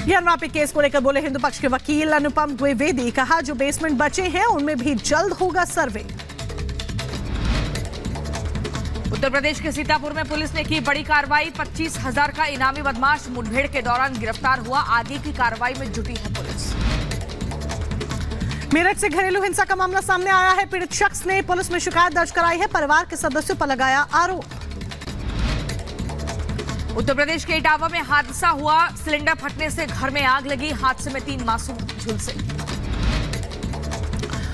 Gyanvapi case को लेकर बोले हिंदू पक्ष के वकील अनुपम द्विवेदी। कहा जो बेसमेंट बचे हैं उनमें भी जल्द होगा सर्वे। उत्तर प्रदेश के सीतापुर में पुलिस ने की बड़ी कार्रवाई। 25,000 का इनामी बदमाश मुठभेड़ के दौरान गिरफ्तार हुआ। आगे की कार्रवाई में जुटी है पुलिस। मेरठ से घरेलू हिंसा का मामला सामने आया है। पीड़ित शख्स ने पुलिस में शिकायत दर्ज कराई है। परिवार के सदस्यों पर लगाया आरोप। उत्तर प्रदेश के इटावा में हादसा हुआ। सिलेंडर फटने से घर में आग लगी। हादसे में 3 मासूम झुलसे।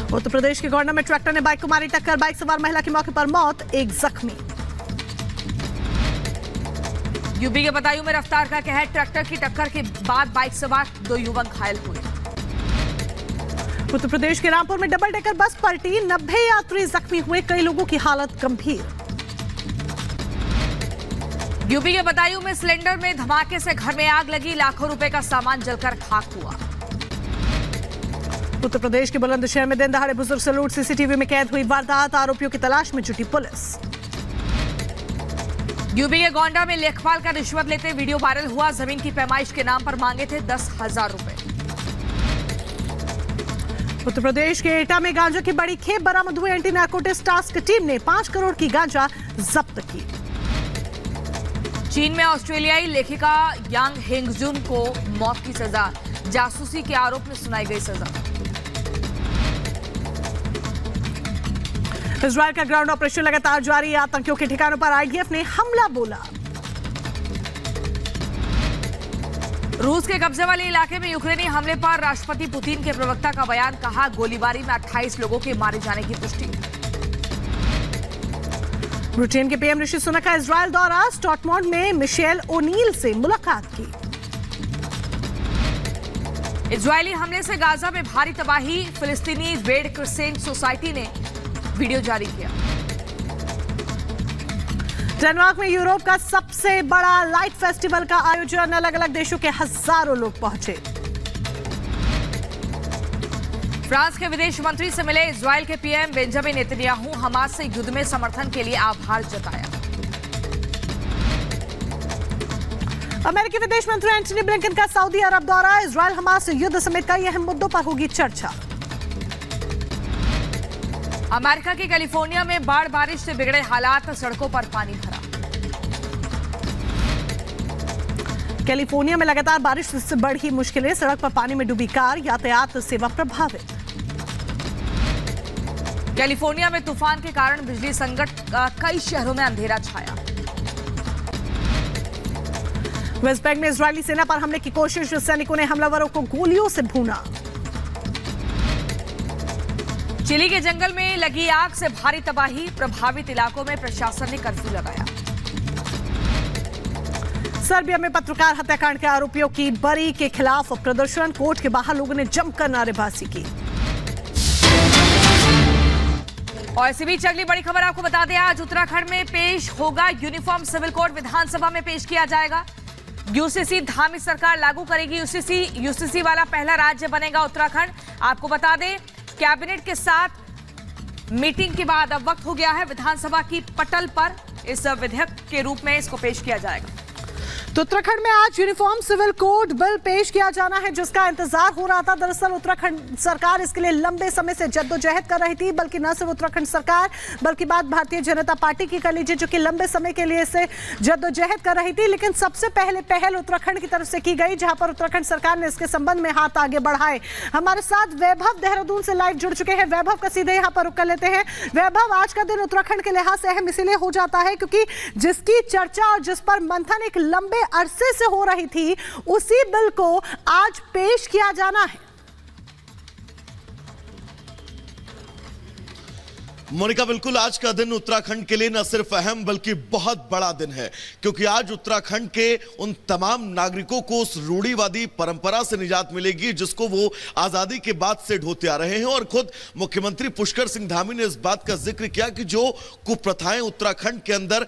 उत्तर प्रदेश के गौंडा में ट्रैक्टर ने बाइक को मारी टक्कर। बाइक सवार महिला की मौके पर मौत, एक जख्मी। यूपी के बदायूं में रफ्तार का कहर। ट्रैक्टर की टक्कर के बाद बाइक सवार 2 युवक घायल हुए। उत्तर प्रदेश के रामपुर में डबल डेकर बस पलटी। 90 यात्री जख्मी हुए। कई लोगों की हालत गंभीर। यूपी के बदायूं में सिलेंडर में धमाके से घर में आग लगी। लाखों रुपए का सामान जलकर खाक हुआ। उत्तर प्रदेश के बुलंदशहर में दिन दहाड़े बुजुर्ग से लूट। सीसीटीवी में कैद हुई वारदात। आरोपियों की तलाश में जुटी पुलिस। यूपी के गोंडा में लेखपाल का रिश्वत लेते वीडियो वायरल हुआ। जमीन की पैमाइश के नाम पर मांगे थे 10,000 रुपए। उत्तर प्रदेश के एटा में गांजा की बड़ी खेप बरामद हुई। एंटी नारकोटिक्स टास्क टीम ने 5 करोड़ की गांजा जब्त की। चीन में ऑस्ट्रेलियाई लेखिका यांग हेंगजुन को मौत की सजा। जासूसी के आरोप में सुनाई गई सजा। इजरायल का ग्राउंड ऑपरेशन लगातार जारी। आतंकियों के ठिकानों पर आईडीएफ ने हमला बोला। रूस के कब्जे वाले इलाके में यूक्रेनी हमले पर राष्ट्रपति पुतिन के प्रवक्ता का बयान। कहा गोलीबारी में 28 लोगों के मारे जाने की पुष्टि। ब्रिटेन के पीएम ऋषि सुनक का इजरायल दौरा। स्टॉटमोंड में मिशेल ओनील से मुलाकात की। इजरायली हमले से गाजा में भारी तबाही। फिलिस्तीनी रेड क्रिसेंट सोसाइटी ने वीडियो जारी किया। डेनमार्क में यूरोप का सबसे बड़ा लाइट फेस्टिवल का आयोजन। अलग अलग देशों के हजारों लोग पहुंचे। फ्रांस के विदेश मंत्री से मिले इजरायल के पीएम बेंजामिन नेतन्याहू। हमास से युद्ध में समर्थन के लिए आभार जताया। अमेरिकी विदेश मंत्री एंटनी ब्लिंकन का सऊदी अरब दौरा। इजरायल हमास युद्ध समेत कई अहम मुद्दों पर होगी चर्चा। अमेरिका के कैलिफोर्निया में बाढ़ बारिश से बिगड़े हालात। सड़कों पर पानी भरा। कैलिफोर्निया में लगातार बारिश से बढ़ी मुश्किलें। सड़क पर पानी में डूबी कार। यातायात सेवा प्रभावित। कैलिफोर्निया में तूफान के कारण बिजली संकट। कई शहरों में अंधेरा छाया। वेस्ट बैंक में इजरायली सेना पर हमले की कोशिश। सैनिकों ने हमलावरों को गोलियों से भूना। चिली के जंगल में लगी आग से भारी तबाही। प्रभावित इलाकों में प्रशासन ने कर्फ्यू लगाया। सर्बिया में पत्रकार हत्याकांड के आरोपियों की बरी के खिलाफ प्रदर्शन। कोर्ट के बाहर लोगों ने जमकर नारेबाजी की। और इसी बीच अगली बड़ी खबर आपको बता दें। आज उत्तराखंड में पेश होगा यूनिफॉर्म सिविल कोड। विधानसभा में पेश किया जाएगा। यूसीसी धामी सरकार लागू करेगी। यूसीसी वाला पहला राज्य बनेगा उत्तराखंड। आपको बता दें कैबिनेट के साथ मीटिंग के बाद अब वक्त हो गया है विधानसभा की पटल पर इस विधेयक के रूप में इसको पेश किया जाएगा। तो उत्तराखंड में आज यूनिफॉर्म सिविल कोड बिल पेश किया जाना है, जिसका इंतजार हो रहा था। दरअसल उत्तराखंड सरकार इसके लिए लंबे समय से जद्दोजहद कर रही थी। बल्कि न सिर्फ उत्तराखंड सरकार बल्कि बात भारतीय जनता पार्टी की कर लीजिए, जो कि लंबे समय के लिए इसे जद्दोजहद कर रही थी। लेकिन सबसे पहले पहल उत्तराखंड की तरफ से की गई, जहां पर उत्तराखंड सरकार ने इसके संबंध में हाथ आगे बढ़ाए। हमारे साथ वैभव देहरादून से लाइव जुड़ चुके हैं। वैभव का सीधे यहाँ पर रुख कर लेते हैं। वैभव, आज का दिन उत्तराखंड के लिहाज से अहम इसलिए हो जाता है क्योंकि जिसकी चर्चा और जिस पर मंथन एक लंबे अरसे से हो रही थी, उसी बिल को आज पेश किया जाना है। मोनिका, बिल्कुल आज का दिन उत्तराखंड के लिए न सिर्फ अहम बल्कि बहुत बड़ा दिन है, क्योंकि आज उत्तराखंड के उन तमाम नागरिकों को उस रूढ़िवादी परंपरा से निजात मिलेगी जिसको वो आजादी के बाद से ढोते आ रहे हैं। और खुद मुख्यमंत्री पुष्कर सिंह धामी ने इस बात का जिक्र किया कि जो कुप्रथाएं उत्तराखंड के अंदर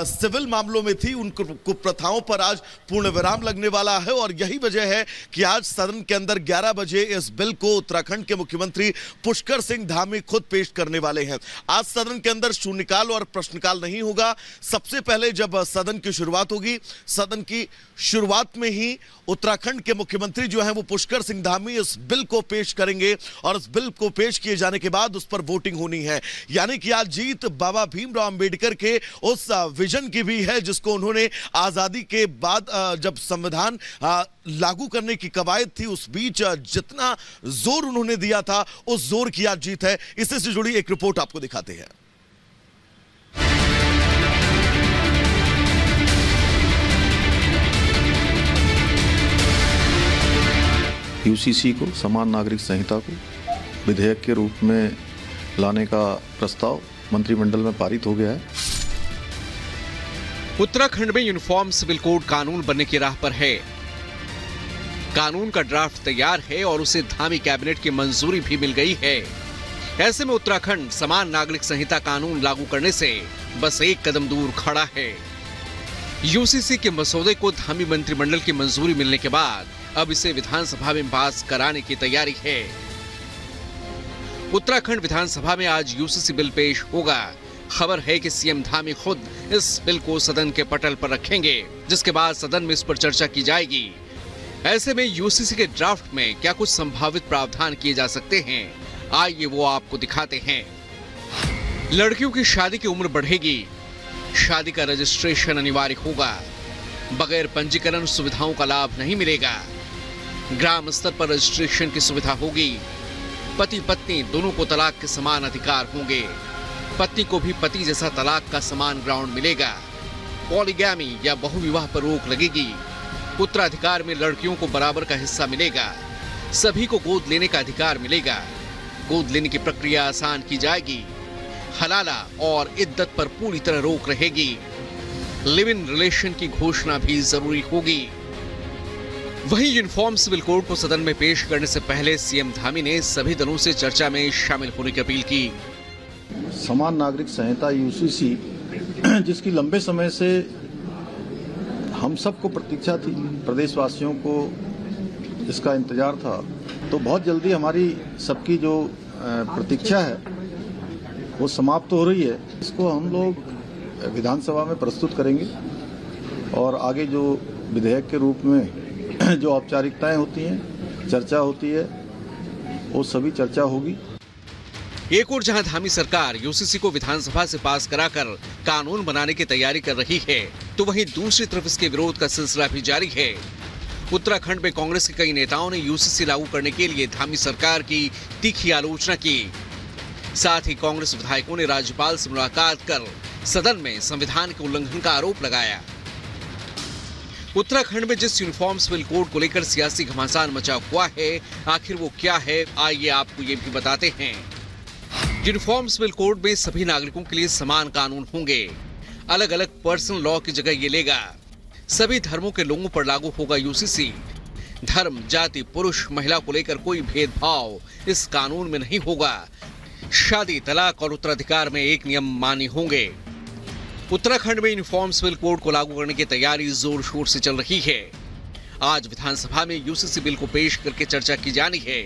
सिविल मामलों में थी, उन कुप्रथाओं पर आज पूर्ण विराम लगने वाला है। और यही वजह है कि आज सदन के अंदर 11 बजे इस बिल को उत्तराखंड के मुख्यमंत्री पुष्कर सिंह धामी खुद पेश करने वाले हैं। हैं। आज सदन के अंदर शून्यकाल और प्रश्नकाल नहीं होगा। सबसे पहले जब सदन की शुरुआत होगी, सदन की शुरुआत में ही उत्तराखंड के मुख्यमंत्री जो हैं वो पुष्कर सिंह धामी इस बिल को पेश करेंगे और इस बिल को पेश किए जाने के बाद उस पर वोटिंग होनी है। यानी कि आज जीत बाबा भीमराव अंबेडकर के उस विजन की भी है जिसको उन्होंने आजादी के बाद जब संविधान लागू करने की कवायद थी उस बीच जितना जोर उन्होंने दिया था उस जोर की आज जीत है। इससे से जुड़ी एक रिपोर्ट आपको दिखाते हैं। यूसीसी को, समान नागरिक संहिता को विधेयक के रूप में लाने का प्रस्ताव मंत्रिमंडल में पारित हो गया है। उत्तराखंड में यूनिफॉर्म सिविल कोड कानून बनने की राह पर है। कानून का ड्राफ्ट तैयार है और उसे धामी कैबिनेट की मंजूरी भी मिल गई है। ऐसे में उत्तराखंड समान नागरिक संहिता कानून लागू करने से बस एक कदम दूर खड़ा है। यूसीसी के मसौदे को धामी मंत्रिमंडल की मंजूरी मिलने के बाद अब इसे विधानसभा में पास कराने की तैयारी है। उत्तराखंड विधानसभा में आज यूसीसी बिल पेश होगा। खबर है कि सीएम धामी खुद इस बिल को सदन के पटल पर रखेंगे, जिसके बाद सदन में इस पर चर्चा की जाएगी। ऐसे में यूसीसी के ड्राफ्ट में क्या कुछ संभावित प्रावधान किए जा सकते हैं, आइए वो आपको दिखाते हैं। लड़कियों की शादी की उम्र बढ़ेगी। शादी का रजिस्ट्रेशन अनिवार्य होगा। बगैर पंजीकरण सुविधाओं का लाभ नहीं मिलेगा। ग्राम स्तर पर रजिस्ट्रेशन की सुविधा होगी। पति पत्नी दोनों को तलाक के समान अधिकार होंगे। पत्नी को भी पति जैसा तलाक का समान ग्राउंड मिलेगा। पॉलीगैमी या बहुविवाह पर रोक लगेगी। उत्तराधिकार में लड़कियों को बराबर का हिस्सा मिलेगा। सभी को गोद लेने का अधिकार मिलेगा। गोद लेने की प्रक्रिया आसान की जाएगी। हलाला और इद्दत पर पूरी तरह रोक रहेगी। लिव इन रिलेशन की घोषणा भी जरूरी होगी। वहीं यूनिफॉर्म सिविल कोड को सदन में पेश करने से पहले सीएम धामी ने सभी दलों से चर्चा में शामिल होने की अपील की। समान नागरिक संहिता यूसीसी, जिसकी लंबे समय से हम सबको प्रतीक्षा थी, प्रदेशवासियों को इसका इंतजार था, तो बहुत जल्दी हमारी सबकी जो प्रतीक्षा है वो समाप्त हो रही है। इसको हम लोग विधानसभा में प्रस्तुत करेंगे और आगे जो विधेयक के रूप में जो औपचारिकताएं होती हैं, चर्चा होती है, वो सभी चर्चा होगी। एक और जहां धामी सरकार यूसीसी को विधानसभा से पास कराकर कानून बनाने की तैयारी कर रही है, तो वहीं दूसरी तरफ इसके विरोध का सिलसिला भी जारी है। उत्तराखंड में कांग्रेस के कई नेताओं ने यूसीसी लागू करने के लिए धामी सरकार की तीखी आलोचना की। साथ ही कांग्रेस विधायकों ने राज्यपाल से मुलाकात कर सदन में संविधान के उल्लंघन का आरोप लगाया। उत्तराखंड में जिस यूनिफॉर्म सिविल कोड को लेकर सियासी घमासान मचा हुआ है, आखिर वो क्या है, आइए आपको ये भी बताते हैं। यूनिफॉर्म सिविल कोड में सभी नागरिकों के लिए समान कानून होंगे। अलग अलग पर्सनल लॉ की जगह ये लेगा। सभी धर्मों के लोगों पर लागू होगा यूसीसी। धर्म, जाति, पुरुष, महिला को लेकर कोई भेदभाव इस कानून में नहीं होगा। शादी, तलाक और उत्तराधिकार में एक नियम मान्य होंगे। उत्तराखंड में यूनिफॉर्म सिविल कोड को लागू करने की तैयारी जोर शोर से चल रही है। आज विधानसभा में यूसीसी बिल को पेश करके चर्चा की जानी है।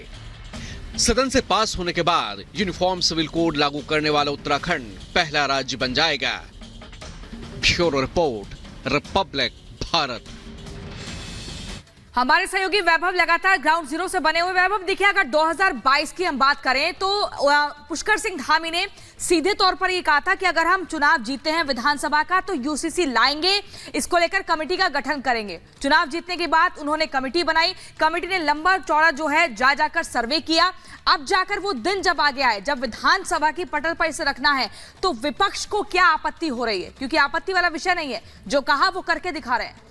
सदन से पास होने के बाद यूनिफॉर्म सिविल कोड लागू करने वाला उत्तराखंड पहला राज्य बन जाएगा। Bureau report, Republic Bharat. हमारे सहयोगी वैभव लगातार ग्राउंड जीरो से बने हुए। वैभव, देखिए, अगर 2022 की हम बात करें तो पुष्कर सिंह धामी ने सीधे तौर पर ये कहा था कि अगर हम चुनाव जीतते हैं विधानसभा का तो यूसीसी लाएंगे, इसको लेकर कमेटी का गठन करेंगे। चुनाव जीतने के बाद उन्होंने कमेटी बनाई। कमेटी ने लंबा चौड़ा जो है जा जाकर सर्वे किया। अब जाकर वो दिन जब आ गया है जब विधानसभा की पटल पर इसे रखना है, तो विपक्ष को क्या आपत्ति हो रही है? क्योंकि आपत्ति वाला विषय नहीं है, जो कहा वो करके दिखा रहे हैं।